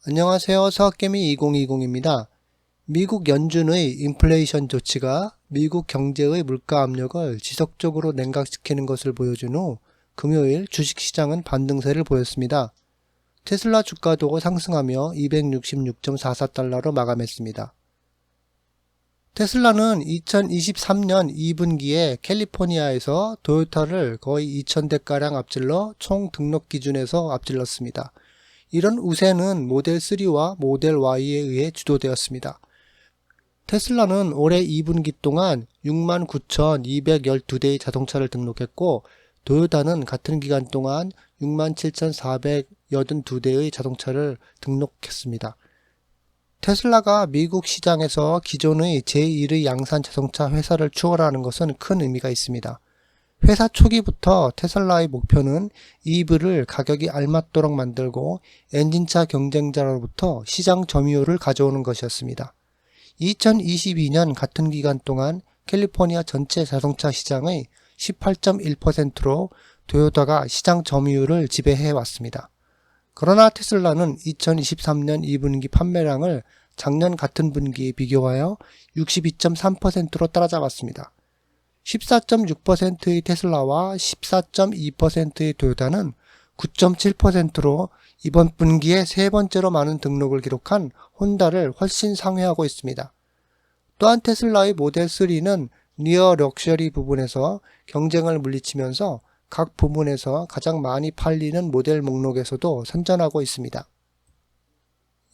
안녕하세요. 서학개미 2020입니다. 미국 연준의 인플레이션 조치가 미국 경제의 물가 압력을 지속적으로 냉각시키는 것을 보여준 후 금요일 주식시장은 반등세를 보였습니다. 테슬라 주가도 상승하며 266.44달러로 마감했습니다. 테슬라는 2023년 2분기에 캘리포니아에서 도요타를 거의 2,000대가량 앞질러 총 등록 기준에서 앞질렀습니다. 이런 우세는 모델 3와 모델 Y에 의해 주도되었습니다. 테슬라는 올해 2분기 동안 69,212대의 자동차를 등록했고 도요타는 같은 기간 동안 67,482대의 자동차를 등록했습니다. 테슬라가 미국 시장에서 기존의 제1의 양산 자동차 회사를 추월하는 것은 큰 의미가 있습니다. 회사 초기부터 테슬라의 목표는 EV를 가격이 알맞도록 만들고 엔진차 경쟁자로부터 시장 점유율을 가져오는 것이었습니다. 2022년 같은 기간 동안 캘리포니아 전체 자동차 시장의 18.1%로 도요타가 시장 점유율을 지배해 왔습니다. 그러나 테슬라는 2023년 2분기 판매량을 작년 같은 분기에 비교하여 62.3%로 따라잡았습니다. 14.6%의 테슬라와 14.2%의 도요타는 9.7%로 이번 분기에 세 번째로 많은 등록을 기록한 혼다를 훨씬 상회하고 있습니다. 또한 테슬라의 모델 3는 리어 럭셔리 부분에서 경쟁을 물리치면서 각 부문에서 가장 많이 팔리는 모델 목록에서도 선전하고 있습니다.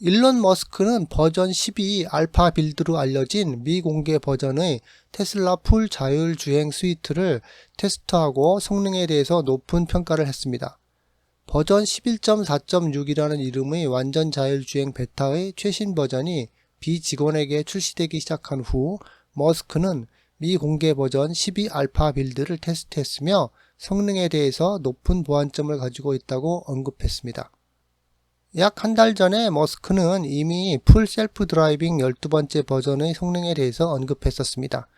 일론 머스크는 버전 12 알파 빌드로 알려진 미공개 버전의 테슬라 풀 자율 주행 스위트를 테스트하고 성능에 대해서 높은 평가를 했습니다. 버전 11.4.6이라는 이름의 완전 자율주행 베타의 최신 버전이 비직원에게 출시되기 시작한 후 머스크는 미공개 버전 12 알파 빌드를 테스트했으며 성능에 대해서 높은 보완점을 가지고 있다고 언급했습니다. 약 한 달 전에 머스크는 이미 풀 셀프 드라이빙 12번째 버전의 성능에 대해서 언급했었습니다.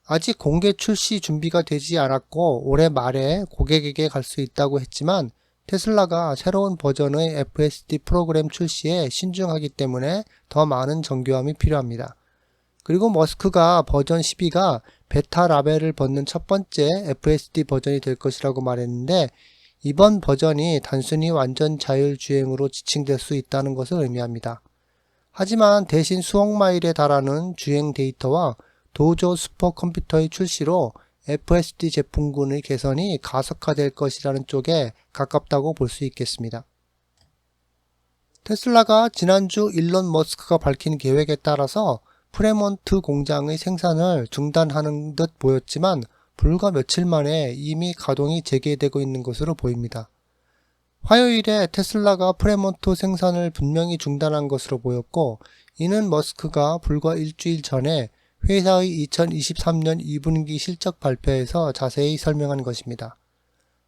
아직 공개 출시 준비가 되지 않았고 올해 말에 고객에게 갈 수 있다고 했지만 테슬라가 새로운 버전의 FSD 프로그램 출시에 신중하기 때문에 더 많은 정교함이 필요합니다. 그리고 머스크가 버전 12가 베타 라벨을 벗는 첫 번째 FSD 버전이 될 것이라고 말했는데 이번 버전이 단순히 완전 자율주행으로 지칭될 수 있다는 것을 의미합니다. 하지만 대신 수억 마일에 달하는 주행 데이터와 도조 슈퍼컴퓨터의 출시로 FSD 제품군의 개선이 가속화될 것이라는 쪽에 가깝다고 볼 수 있겠습니다. 테슬라가 지난주 일론 머스크가 밝힌 계획에 따라서 프레몬트 공장의 생산을 중단하는 듯 보였지만 불과 며칠 만에 이미 가동이 재개되고 있는 것으로 보입니다. 화요일에 테슬라가 프레몬트 생산을 분명히 중단한 것으로 보였고 이는 머스크가 불과 일주일 전에 회사의 2023년 2분기 실적 발표에서 자세히 설명한 것입니다.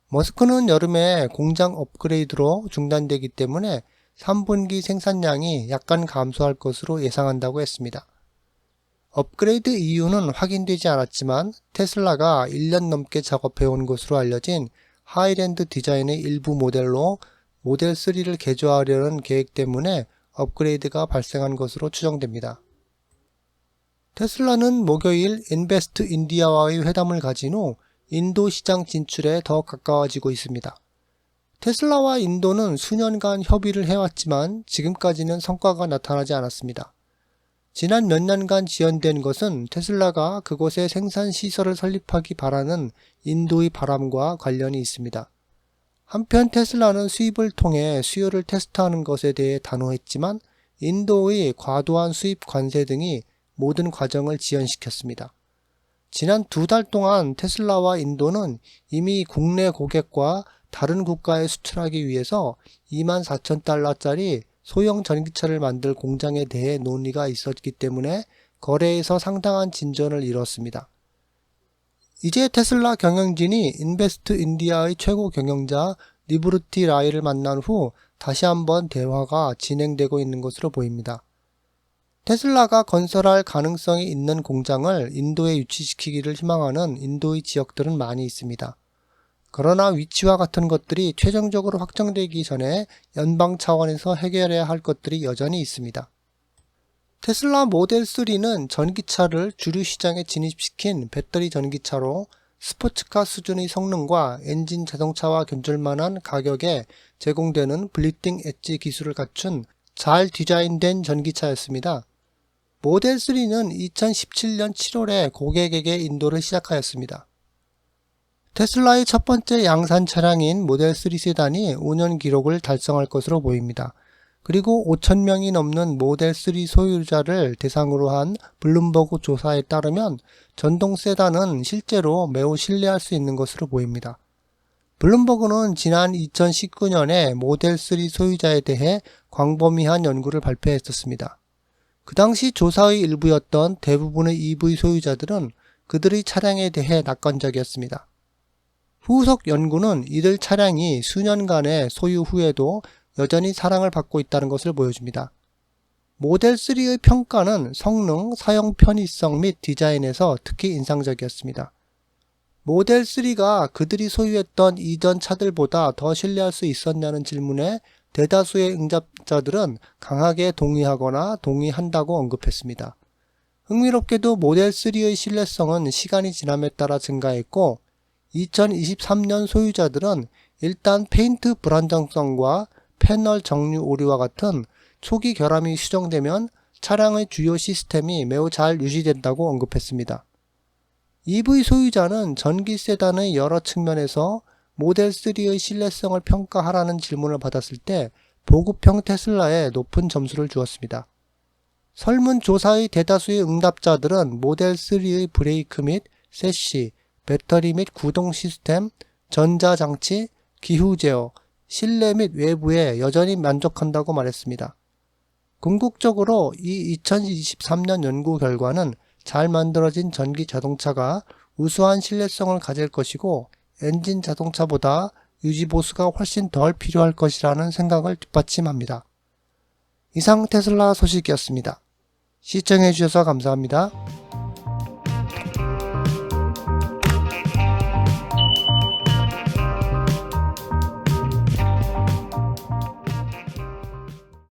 머스크는 여름에 공장 업그레이드로 중단되기 때문에 3분기 생산량이 약간 감소할 것으로 예상한다고 했습니다. 업그레이드 이유는 확인되지 않았지만 테슬라가 1년 넘게 작업해온 것으로 알려진 하이랜드 디자인의 일부 모델로 모델 3를 개조하려는 계획 때문에 업그레이드가 발생한 것으로 추정됩니다. 테슬라는 목요일 인베스트 인디아와의 회담을 가진 후 인도 시장 진출에 더 가까워지고 있습니다. 테슬라와 인도는 수년간 협의를 해왔지만 지금까지는 성과가 나타나지 않았습니다. 지난 몇 년간 지연된 것은 테슬라가 그곳에 생산 시설을 설립하기 바라는 인도의 바람과 관련이 있습니다. 한편 테슬라는 수입을 통해 수요를 테스트하는 것에 대해 단호했지만 인도의 과도한 수입 관세 등이 모든 과정을 지연시켰습니다. 지난 2달 동안 테슬라와 인도는 이미 국내 고객과 다른 국가에 수출하기 위해서 24,000달러짜리 소형 전기차를 만들 공장에 대해 논의가 있었기 때문에 거래에서 상당한 진전을 이뤘습니다. 이제 테슬라 경영진이 인베스트 인디아의 최고 경영자 리브르티 라이를 만난 후 다시 한번 대화가 진행되고 있는 것으로 보입니다. 테슬라가 건설할 가능성이 있는 공장을 인도에 유치시키기를 희망하는 인도의 지역들은 많이 있습니다. 그러나 위치와 같은 것들이 최종적으로 확정되기 전에 연방 차원에서 해결해야 할 것들이 여전히 있습니다. 테슬라 모델 3는 전기차를 주류 시장에 진입시킨 배터리 전기차로 스포츠카 수준의 성능과 엔진 자동차와 견줄만한 가격에 제공되는 블리딩 엣지 기술을 갖춘 잘 디자인된 전기차였습니다. 모델 3는 2017년 7월에 고객에게 인도를 시작하였습니다. 테슬라의 첫 번째 양산 차량인 모델 3 세단이 5년 기록을 달성할 것으로 보입니다. 그리고 5,000명이 넘는 모델 3 소유자를 대상으로 한 블룸버그 조사에 따르면 전동 세단은 실제로 매우 신뢰할 수 있는 것으로 보입니다. 블룸버그는 지난 2019년에 모델 3 소유자에 대해 광범위한 연구를 발표했었습니다. 그 당시 조사의 일부였던 대부분의 EV 소유자들은 그들의 차량에 대해 낙관적이었습니다. 후속 연구는 이들 차량이 수년간의 소유 후에도 여전히 사랑을 받고 있다는 것을 보여줍니다. 모델 3의 평가는 성능, 사용 편의성 및 디자인에서 특히 인상적이었습니다. 모델 3가 그들이 소유했던 이전 차들보다 더 신뢰할 수 있었냐는 질문에 대다수의 응답자들은 강하게 동의하거나 동의한다고 언급했습니다. 흥미롭게도 모델 3의 신뢰성은 시간이 지남에 따라 증가했고 2023년 소유자들은 일단 페인트 불안정성과 패널 정류 오류와 같은 초기 결함이 수정되면 차량의 주요 시스템이 매우 잘 유지된다고 언급했습니다. EV 소유자는 전기 세단의 여러 측면에서 모델 3의 신뢰성을 평가하라는 질문을 받았을 때 보급형 테슬라에 높은 점수를 주었습니다. 설문조사의 대다수의 응답자들은 모델 3의 브레이크 및 세시, 배터리 및 구동 시스템, 전자장치, 기후 제어, 실내 및 외부에 여전히 만족한다고 말했습니다. 궁극적으로 이 2023년 연구 결과는 잘 만들어진 전기 자동차가 우수한 신뢰성을 가질 것이고 엔진 자동차보다 유지보수가 훨씬 덜 필요할 것이라는 생각을 뒷받침합니다. 이상 테슬라 소식이었습니다. 시청해주셔서 감사합니다.